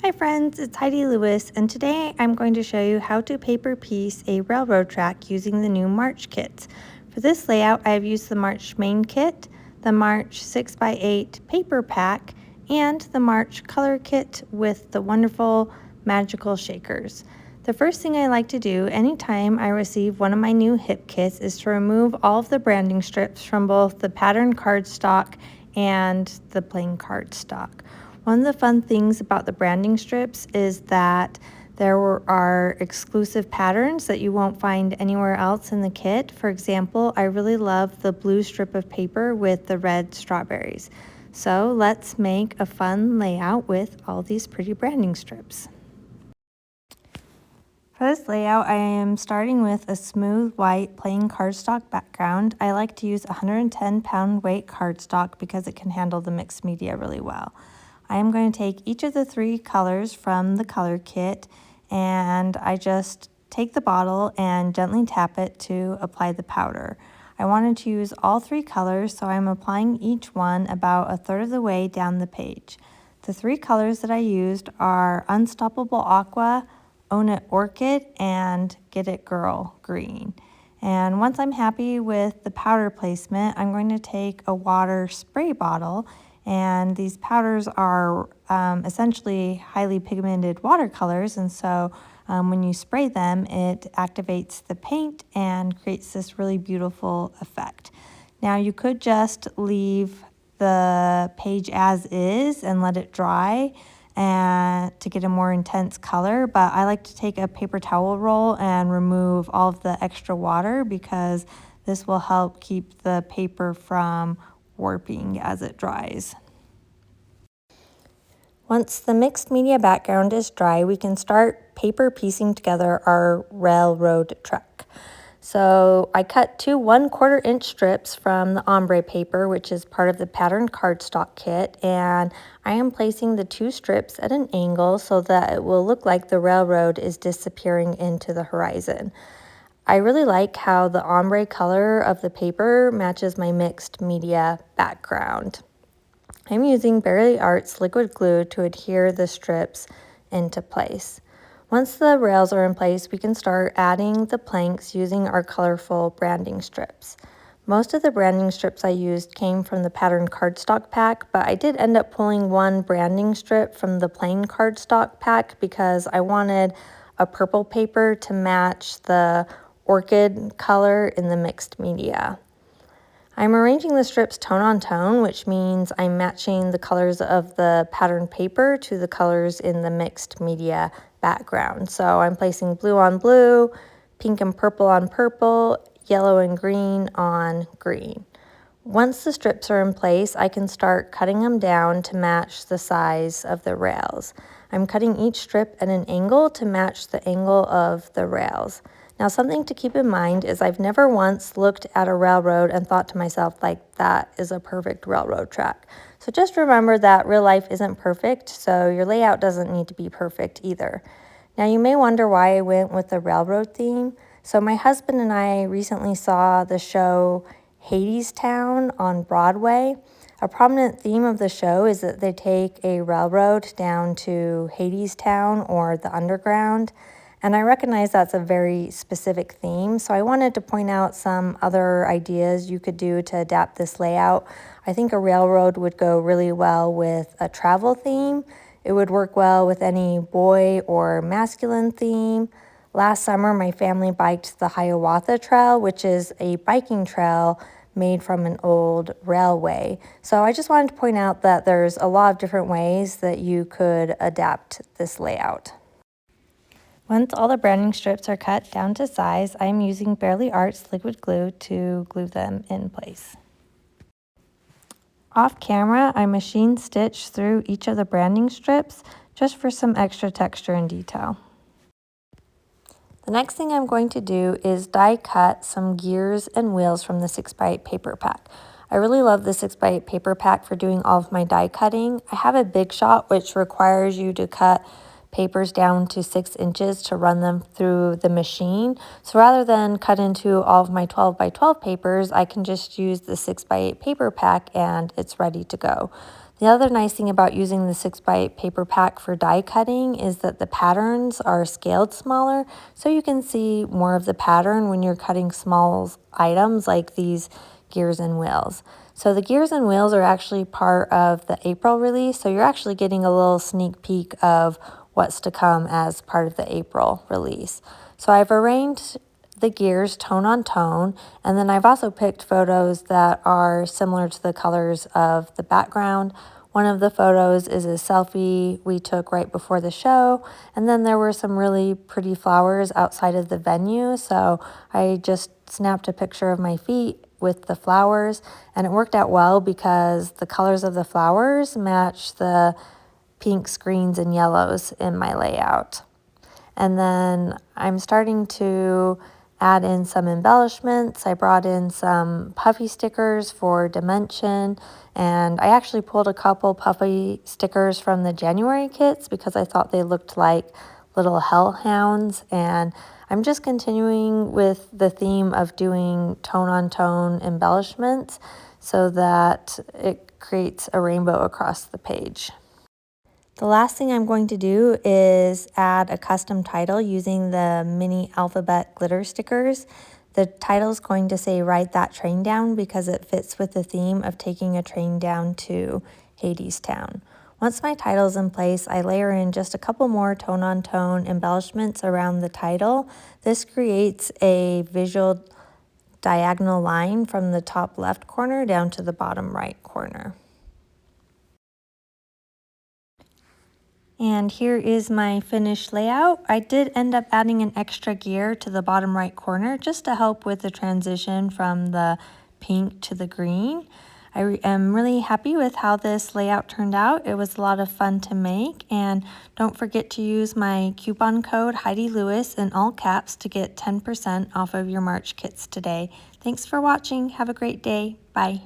Hi friends, it's Heidi Lewis, and today I'm going to show you how to paper piece a railroad track using the new March kits. For this layout, I have used the March main kit, the March 6x8 paper pack, and the March color kit with the wonderful magical shakers. The first thing I like to do anytime I receive one of my new hip kits is to remove all of the branding strips from both the pattern cardstock and the plain cardstock. One of the fun things about the branding strips is that there are exclusive patterns that you won't find anywhere else in the kit. For example, I really love the blue strip of paper with the red strawberries. So let's make a fun layout with all these pretty branding strips. For this layout, I am starting with a smooth white plain cardstock background. I like to use 110-pound weight cardstock because it can handle the mixed media really well. I am going to take each of the three colors from the color kit, and I just take the bottle and gently tap it to apply the powder. I wanted to use all three colors, so I'm applying each one about a third of the way down the page. The three colors that I used are Unstoppable Aqua, Own It Orchid, and Get It Girl Green. And once I'm happy with the powder placement, I'm going to take a water spray bottle, and these powders are essentially highly pigmented watercolors, and so when you spray them, it activates the paint and creates this really beautiful effect. Now you could just leave the page as is and let it dry and to get a more intense color, but I like to take a paper towel roll and remove all of the extra water because this will help keep the paper from warping as it dries. Once the mixed media background is dry, we can start paper piecing together our railroad track. So I cut two 1/4 inch strips from the ombre paper, which is part of the patterned cardstock kit, and I am placing the two strips at an angle so that it will look like the railroad is disappearing into the horizon. I really like how the ombre color of the paper matches my mixed media background. I'm using Bearly Arts liquid glue to adhere the strips into place. Once the rails are in place, we can start adding the planks using our colorful branding strips. Most of the branding strips I used came from the patterned cardstock pack, but I did end up pulling one branding strip from the plain cardstock pack because I wanted a purple paper to match the orchid color in the mixed media. I'm arranging the strips tone on tone, which means I'm matching the colors of the patterned paper to the colors in the mixed media background. So I'm placing blue on blue, pink and purple on purple, yellow and green on green. Once the strips are in place, I can start cutting them down to match the size of the rails. I'm cutting each strip at an angle to match the angle of the rails. Now, something to keep in mind is I've never once looked at a railroad and thought to myself, like, that is a perfect railroad track. So just remember that real life isn't perfect, so your layout doesn't need to be perfect either. Now, you may wonder why I went with the railroad theme. So my husband and I recently saw the show Hadestown on Broadway. A prominent theme of the show is that they take a railroad down to Hadestown or the underground. And I recognize that's a very specific theme, so I wanted to point out some other ideas you could do to adapt this layout. I think a railroad would go really well with a travel theme. It would work well with any boy or masculine theme. Last summer, my family biked the Hiawatha Trail, which is a biking trail made from an old railway. So I just wanted to point out that there's a lot of different ways that you could adapt this layout. Once all the branding strips are cut down to size, I'm using Bearly Arts liquid glue to glue them in place. Off camera, I machine stitch through each of the branding strips just for some extra texture and detail. The next thing I'm going to do is die cut some gears and wheels from the 6x8 paper pack. I really love the 6x8 paper pack for doing all of my die cutting. I have a big shot which requires you to cut papers down to 6 inches to run them through the machine. So rather than cut into all of my 12x12 papers, I can just use the 6x8 paper pack and it's ready to go. The other nice thing about using the 6x8 paper pack for die cutting is that the patterns are scaled smaller, so you can see more of the pattern when you're cutting small items like these gears and wheels. So the gears and wheels are actually part of the April release, so you're actually getting a little sneak peek of what's to come as part of the April release. So I've arranged the gears tone on tone, and then I've also picked photos that are similar to the colors of the background. One of the photos is a selfie we took right before the show, and then there were some really pretty flowers outside of the venue, so I just snapped a picture of my feet with the flowers, and it worked out well because the colors of the flowers match the pinks, greens, and yellows in my layout. And then I'm starting to add in some embellishments. I brought in some puffy stickers for dimension, and I actually pulled a couple puffy stickers from the January kits because I thought they looked like little hellhounds. And I'm just continuing with the theme of doing tone-on-tone embellishments so that it creates a rainbow across the page. The last thing I'm going to do is add a custom title using the mini alphabet glitter stickers. The title is going to say "Write That Train Down" because it fits with the theme of taking a train down to Hadestown. Once my title is in place, I layer in just a couple more tone-on-tone embellishments around the title. This creates a visual diagonal line from the top left corner down to the bottom right corner. And here is my finished layout. I did end up adding an extra gear to the bottom right corner just to help with the transition from the pink to the green. I am really happy with how this layout turned out. It was a lot of fun to make, and don't forget to use my coupon code Heidi Lewis in all caps to get 10% off of your March kits today. Thanks for watching. Have a great day. Bye.